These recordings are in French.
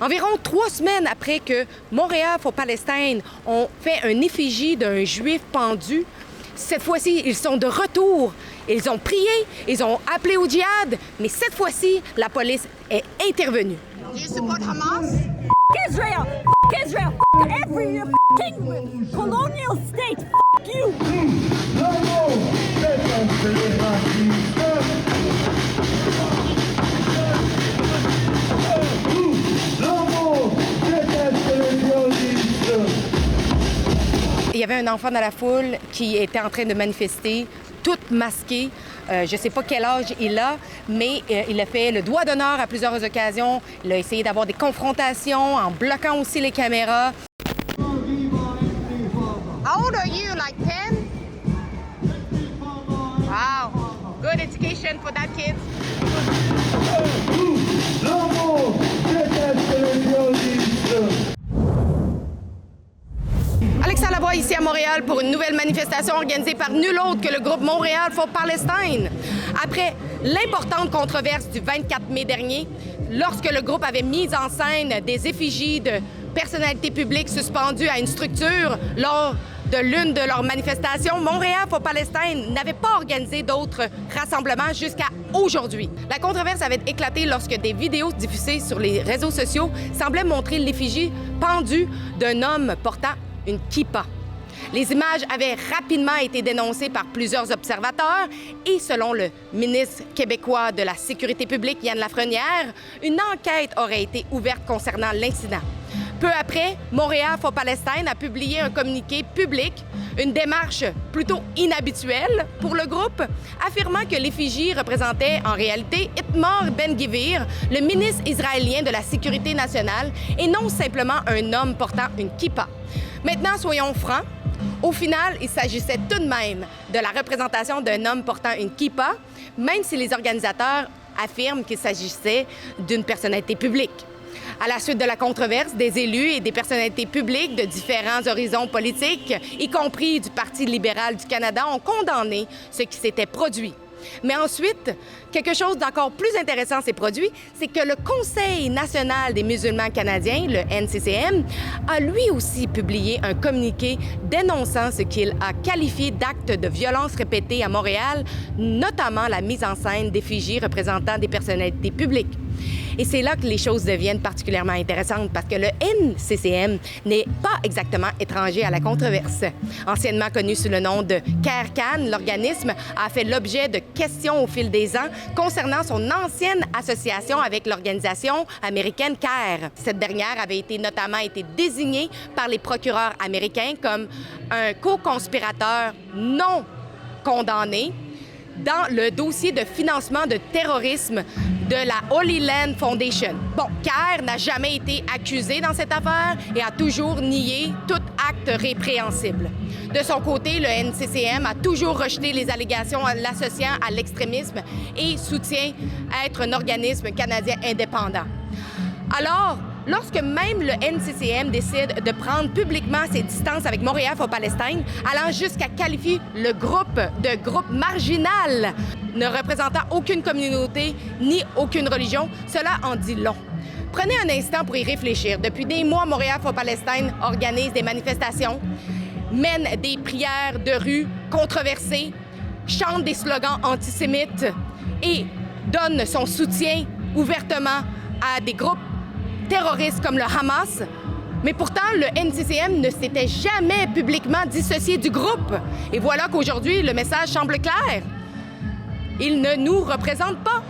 Environ 3 semaines après que Montréal for Palestine ont fait un effigie d'un juif pendu, cette fois-ci, ils sont de retour. Ils ont prié, ils ont appelé au djihad, mais cette fois-ci, la police est intervenue. Do you support Hamas? Israel! Israel! Every colonial state! You! Il y avait un enfant dans la foule qui était en train de manifester, tout masqué. Je ne sais pas quel âge il a, mais il a fait le doigt d'honneur à plusieurs occasions. Il a essayé d'avoir des confrontations en bloquant aussi les caméras. How old are you? Like 10? Wow. Good education for that kid. Alexandre Lavoie ici à Montréal pour une nouvelle manifestation organisée par nul autre que le groupe Montréal for Palestine. Après l'importante controverse du 24 mai dernier, lorsque le groupe avait mis en scène des effigies de personnalités publiques suspendues à une structure lors de l'une de leurs manifestations, Montréal for Palestine n'avait pas organisé d'autres rassemblements jusqu'à aujourd'hui. La controverse avait éclaté lorsque des vidéos diffusées sur les réseaux sociaux semblaient montrer l'effigie pendue d'un homme portant une kippa. Les images avaient rapidement été dénoncées par plusieurs observateurs et selon le ministre québécois de la Sécurité publique, Yann Lafrenière, une enquête aurait été ouverte concernant l'incident. Peu après, Montréal for Palestine a publié un communiqué public, une démarche plutôt inhabituelle pour le groupe, affirmant que l'effigie représentait en réalité Itamar Ben-Gvir, le ministre israélien de la Sécurité nationale, et non simplement un homme portant une kippa. Maintenant, soyons francs, au final, il s'agissait tout de même de la représentation d'un homme portant une kippa, même si les organisateurs affirment qu'il s'agissait d'une personnalité publique. À la suite de la controverse, des élus et des personnalités publiques de différents horizons politiques, y compris du Parti libéral du Canada, ont condamné ce qui s'était produit. Mais ensuite, quelque chose d'encore plus intéressant s'est produit, c'est que le Conseil national des musulmans canadiens, le NCCM, a lui aussi publié un communiqué dénonçant ce qu'il a qualifié d'actes de violence répétés à Montréal, notamment la mise en scène d'effigies représentant des personnalités publiques. Et c'est là que les choses deviennent particulièrement intéressantes parce que le NCCM n'est pas exactement étranger à la controverse. Anciennement connu sous le nom de CARE-CAN, l'organisme a fait l'objet de questions au fil des ans concernant son ancienne association avec l'organisation américaine CARE. Cette dernière avait notamment été désignée par les procureurs américains comme un co-conspirateur non condamné dans le dossier de financement de terrorisme de la Holy Land Foundation. Bon, CARE n'a jamais été accusé dans cette affaire et a toujours nié tout acte répréhensible. De son côté, le NCCM a toujours rejeté les allégations l'associant à l'extrémisme et soutient être un organisme canadien indépendant. Alors, lorsque même le NCCM décide de prendre publiquement ses distances avec Montréal for Palestine, allant jusqu'à qualifier le groupe de groupe marginal, ne représentant aucune communauté ni aucune religion, cela en dit long. Prenez un instant pour y réfléchir. Depuis des mois, Montréal for Palestine organise des manifestations, mène des prières de rue controversées, chante des slogans antisémites et donne son soutien ouvertement à des groupes terroristes comme le Hamas, mais pourtant, le NCCM ne s'était jamais publiquement dissocié du groupe. Et voilà qu'aujourd'hui, le message semble clair. Il ne nous représente pas.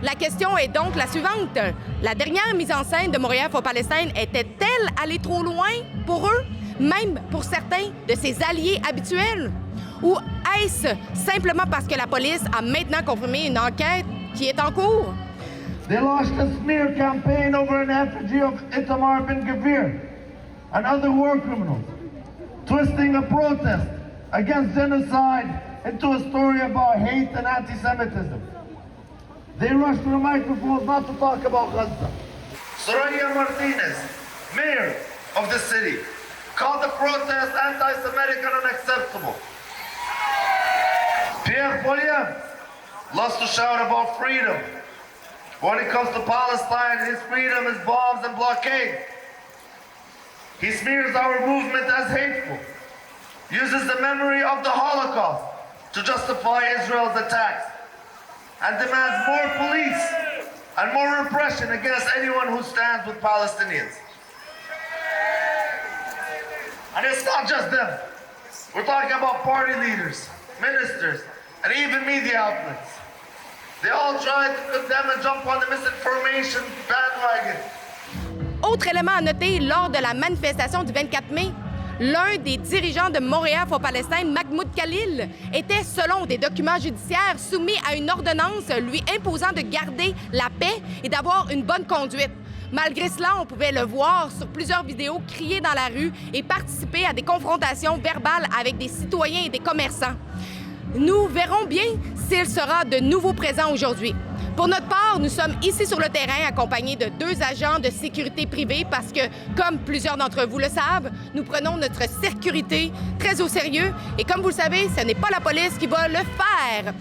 La question est donc la suivante. La dernière mise en scène de Montréal for Palestine était-elle allée trop loin pour eux, même pour certains de ses alliés habituels? Ou est-ce simplement parce que la police a maintenant confirmé une enquête qui est en cours? They launched a smear campaign over an effigy of Itamar Ben-Gvir and other war criminals, twisting a protest against genocide into a story about hate and anti-Semitism. They rushed to the microphones not to talk about Gaza. Soraya Martinez, mayor of the city, called the protest anti-Semitic and unacceptable. Pierre Poilievre loves to shout about freedom When it comes to Palestine, his freedom is bombs and blockade. He smears our movement as hateful, uses the memory of the Holocaust to justify Israel's attacks, and demands more police and more repression against anyone who stands with Palestinians. And it's not just them. We're talking about party leaders, ministers, and even media outlets. They all try to condemn and jump on the misinformation bandwagon. Autre élément à noter, lors de la manifestation du 24 mai, l'un des dirigeants de Montréal for Palestine, Mahmoud Khalil, était, selon des documents judiciaires, soumis à une ordonnance lui imposant de garder la paix et d'avoir une bonne conduite. Malgré cela, on pouvait le voir sur plusieurs vidéos crier dans la rue et participer à des confrontations verbales avec des citoyens et des commerçants. Nous verrons bien s'il sera de nouveau présent aujourd'hui. Pour notre part, nous sommes ici sur le terrain accompagnés de 2 agents de sécurité privée parce que, comme plusieurs d'entre vous le savent, nous prenons notre sécurité très au sérieux et comme vous le savez, ce n'est pas la police qui va le faire.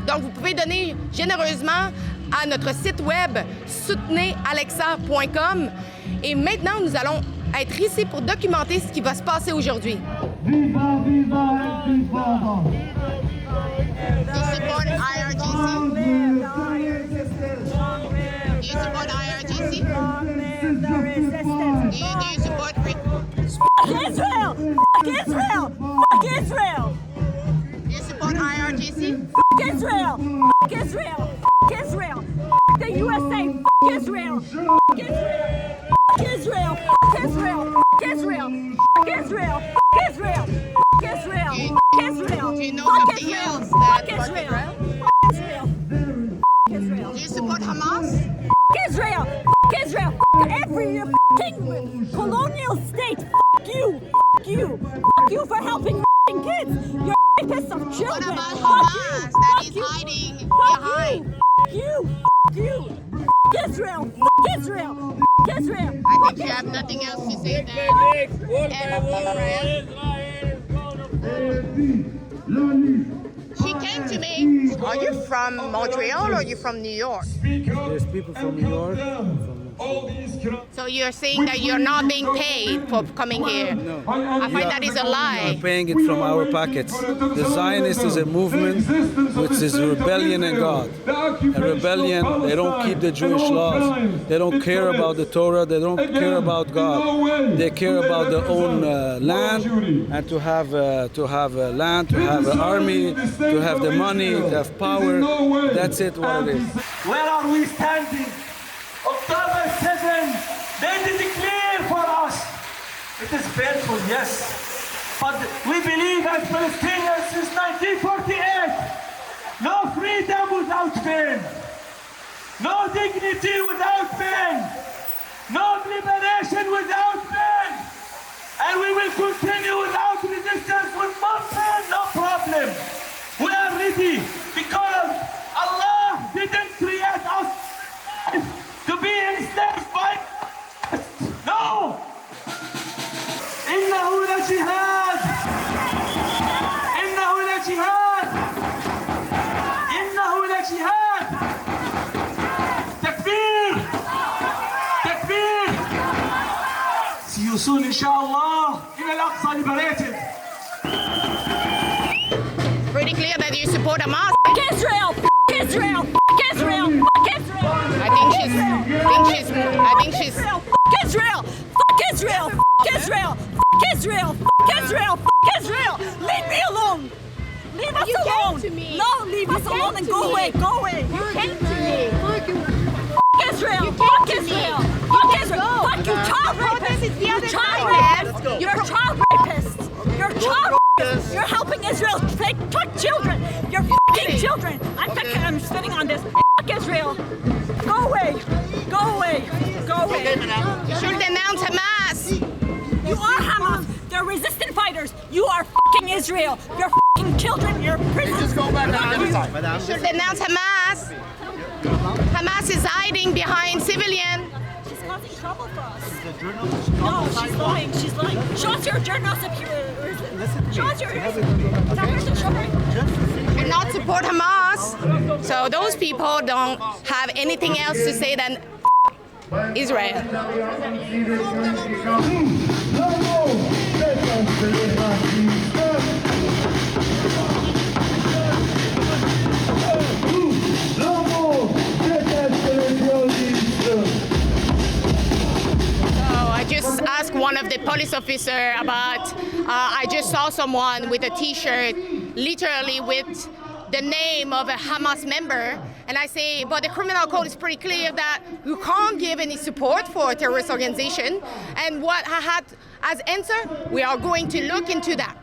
Donc, vous pouvez donner généreusement à notre site web soutenezalexa.com et maintenant, nous allons être ici pour documenter ce qui va se passer aujourd'hui. Viva, viva, viva. Do you support IRGC? Do you support IRGC? Do you support free? Fuck Israel! Fuck Israel! Fuck Israel! Do you support IRGC? Fuck Israel! Fuck Israel! Fuck Israel! Fuck the USA! Fuck Israel! Fuck Israel! Fuck Israel! Fuck Israel! Fuck Israel! Fuck Israel! Fuck Israel! Fuck Israel! Fuck Israel! Do you know Fuck something Israel! else Fuck that fuck Israel! Israel? Fuck Israel! Fuck Israel! Do you support Hamas? Fuck Israel! Fuck Israel! Fuck every fucking colonial state! Fuck you! Fuck you! Fuck you for helping fucking kids! You're rapists of children! What about Fuck Hamas you! that Fuck is you! hiding Fuck behind? you! Fuck you! Fuck Israel! Fuck Israel! Fuck Israel! I think you have nothing else to say than end Israel. She came to me. Are you from Montreal or are you from New York? There's people from New York. So you're saying that you're not being paid for coming here? No. I find that is a We are lie. paying it from our pockets. The Zionist is a movement which is a rebellion in God. A rebellion, they don't keep the Jewish laws. They don't care about the Torah. They don't care about God. They care about their own land and to have land, to have an army, to have the money, to have power. That's it, what it is. Where are we standing? October 7, they declare for us. It is painful, yes. But we believe as Palestinians since 1948, no freedom without pain, no dignity without pain, no liberation without pain. And we will continue without resistance with no pain, no problem. We are ready because Allah didn't create us to be enslaved by us. No! إنه لجهاد إنه لجهاد إنه لجهاد تكبير تكبير. See you soon إن شاء الله. إلى الأقصى liberated. Pretty clear that you support Hamas. Fuck Israel! Fuck Israel! Fuck Israel! Fuck Israel! I think she's. Fuck Israel! Fuck Israel! Fuck Israel! Fuck Israel! Fuck Israel! Fuck Israel! Leave me alone! Leave us alone! No, leave us alone and go away! Go away! You came to me. Fuck Israel! Fuck Israel! Fuck Israel! Fuck you, child rapist! You're child rapist! You're a child rapist! You're a child rapist! You're helping Israel touch children! You're fucking children! I'm spitting on this! Fuck Israel! Go away! Go away! Go away! You should denounce Hamas. You are Hamas! They're resistant fighters! You are fucking Israel! You're fucking children! You're prisoners! Just go back on the other side. You should denounce Hamas. Hamas is hiding behind civilians. She's causing trouble for us. No, she's lying. She's lying. Show us your journalist up here. Show us your. Do not support Hamas. So those people don't have anything else to say than Israel. I just asked one of the police officers about, I just saw someone with a t-shirt literally with the name of a Hamas member, and I say, but the criminal code is pretty clear that you can't give any support for a terrorist organization, and what I had as answer, we are going to look into that.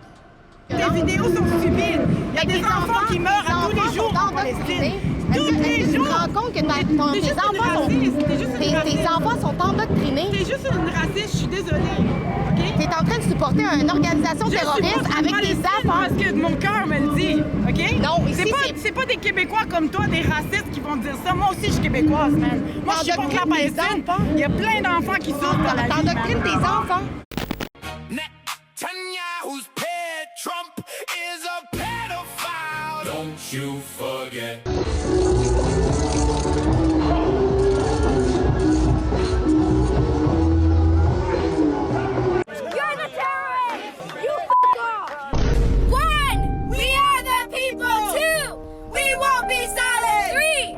Les vidéos sont stupides. Il y a des enfants qui meurent à tous les jours en Palestine. Tous les jours. Tu te rends compte que tes enfants sont endoctrinés? T'es juste une raciste, je suis désolée. Okay? T'es en train de supporter une organisation terroriste avec tes enfants. Parce que mon cœur me le dit, OK? Non, ici, c'est pas des Québécois comme toi, des racistes qui vont dire ça. Moi aussi, je suis québécoise, man. Moi, je supporte la Palestine. Il y a plein d'enfants qui souffrent dans la vie. T'endoctrines tes enfants. Netanyahu's pet Trump is a pedophile. Don't you forget. You're the terrorist! You fuck off! 1. We are the people. 2. We won't be silent. 3.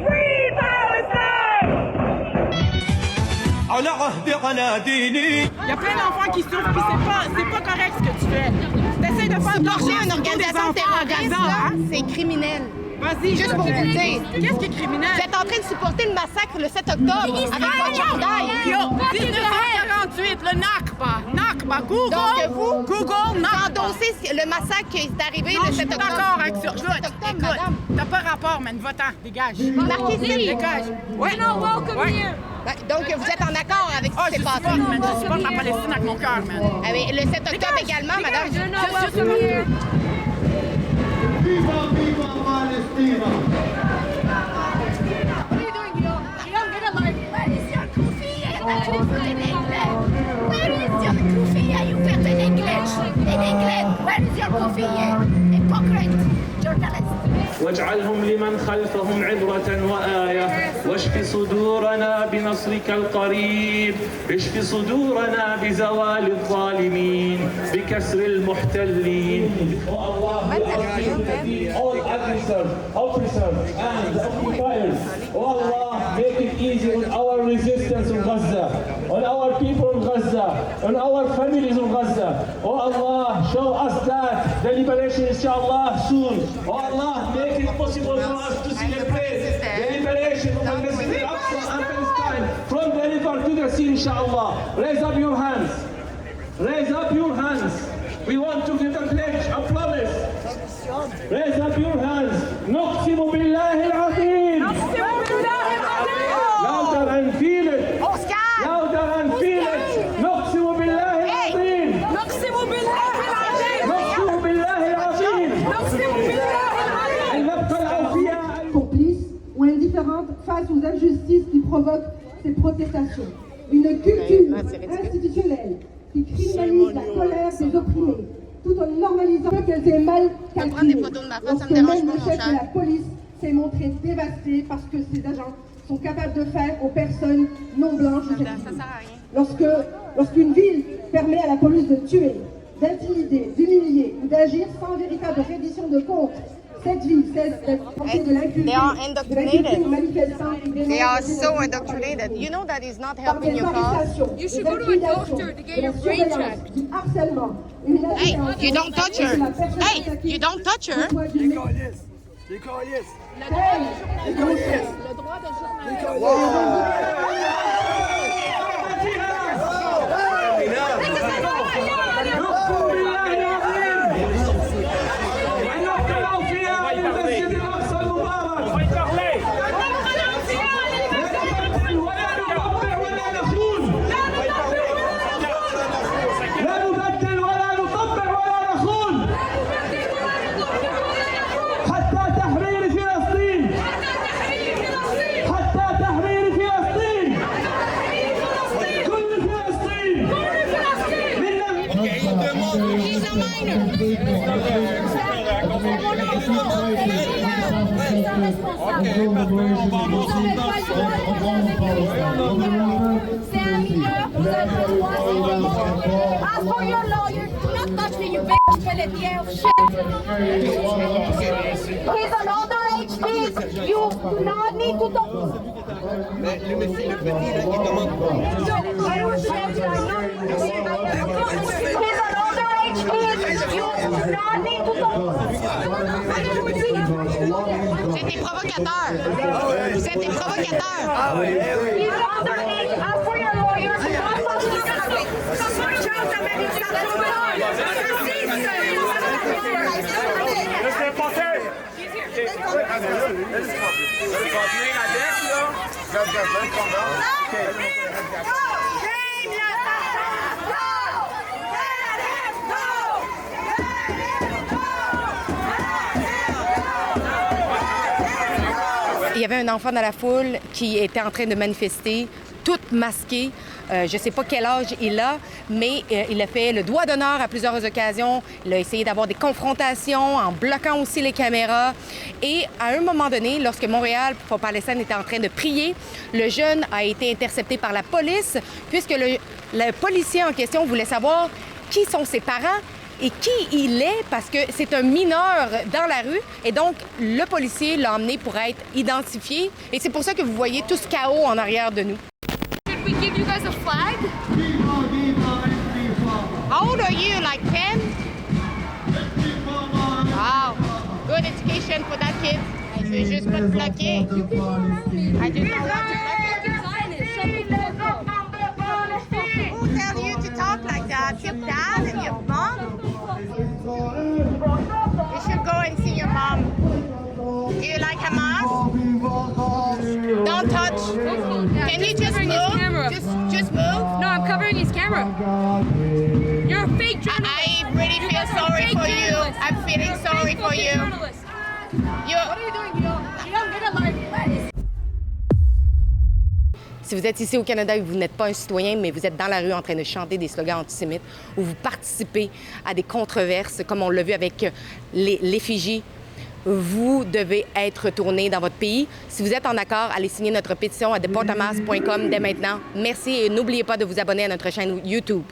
Free Palestine! على عهدي على ديني. Il y a plein d'enfants qui souffrent, puis c'est pas correct ce que tu fais. T'essayes de faire Supporter une organisation terroriste, là, c'est criminel. Vas-y, Juste pour vous dire. Qu'est-ce qui est criminel? Vous êtes en train de supporter le massacre le 7 octobre avec votre chandail. Yo, 1948, le Nakba, Google, Donc vous, Google, Nakba. endossez le massacre qui est arrivé Non, le je 7 suis octobre. d'accord avec ça. Le 7 octobre, Écoute, madame. t'as pas rapport, man. Va-t'en, dégage. Marquez ici. Dégage. We're not welcome here. Ben, donc vous êtes en accord avec ce Ah, qui je s'est passé. supporte, man. Je supporte la Palestine avec mon cœur, man. Ah oui, le 7 octobre également, madame. You're not welcome here. Viva, viva Palestina! What are you doing, yo? I'm gonna like. Where is your kufiya that you put in England? Where is your kufiya you put in English? In England, where is your kufiya? Hypocrite journalist. واجعلهم لمن خلفهم عبرة وآية واشف صدورنا بنصرك القريب اشف صدورنا بزوال الظالمين بكسر المحتلين all officers and occupiers oh Allah make it easy on our resistance in Gaza on our people in Gaza on our families in Gaza oh Allah show us that the liberation inshallah soon oh Allah make it possible for us to celebrate the liberation of the Masjid al-Aqsa and Palestine from the river to the sea inshallah. Raise up your hands. Raise up your hands. We want to give a pledge, a promise. Raise up your hands. نقسم بالله العظيم. Louder and feel it. Oscar! Louder and feel it. نقسم بالله العظيم. نقسم بالله العظيم. نقسم بالله العظيم. نقسم بالله العظيم. أن نبقى الأوفياء. Complices ou indifférentes face aux injustices qui provoquent ces protestations. Une culture institutionnelle qui criminalise la colère des opprimés, tout en normalisant qu'elles aient mal calculé. Lorsque même le chef de la police s'est montré dévasté parce que ses agents sont capables de faire aux personnes non blanches de cette ville. Lorsqu'une ville permet à la police de tuer, d'intimider, d'humilier ou d'agir sans véritable reddition de compte, cette ville cesse d'être portée de l'impunité. They are indoctrinated. They They are so indoctrinated. You know that is not helping your cause. You should go to a doctor to get your brain checked. Hey, you don't touch her. Hey, you don't touch her. C'est un mineur, vous avez pas le droit. Ask for your lawyer. Do not touch me, you bitch, pelletier, shit. He's an underage kid. You do not need to talk. Mais le petit là qui demande quoi? He's an underage kid. You do not need to talk. Vous êtes des provocateurs. Vous êtes des provocateurs. He's underage. Ask for your lawyer. Do not touch me. Laissez passer! Il y avait un enfant dans la foule qui était en train de manifester, tout masqué. Je ne sais pas quel âge il a, mais il a fait le doigt d'honneur à plusieurs occasions. Il a essayé d'avoir des confrontations en bloquant aussi les caméras. Et à un moment donné, lorsque Montréal for Palestine était en train de prier, le jeune a été intercepté par la police puisque le policier en question voulait savoir qui sont ses parents et qui il est, parce que c'est un mineur dans la rue. Et donc, le policier l'a emmené pour être identifié. Et c'est pour ça que vous voyez tout ce chaos en arrière de nous. Should we give you guys a flag? How old are you? Like 10? Wow. Good education for that kid. Je vais juste pas te bloquer. I just don't want to block you. Who tell you to talk like that? Your dad and your mom? You should go and see your mom. Do you like Hamas? Don't touch. Can you just move? Just move. No, I'm covering his camera. You're a fake journalist. I really feel sorry for you. I'm feeling sorry for you. What are you doing? You don't get a life. Si vous êtes ici au Canada et vous n'êtes pas un citoyen, mais vous êtes dans la rue en train de chanter des slogans antisémites ou vous participez à des controverses, comme on l'a vu avec l'effigie, vous devez être retourné dans votre pays. Si vous êtes en accord, allez signer notre pétition à deporthamas.com dès maintenant. Merci et n'oubliez pas de vous abonner à notre chaîne YouTube.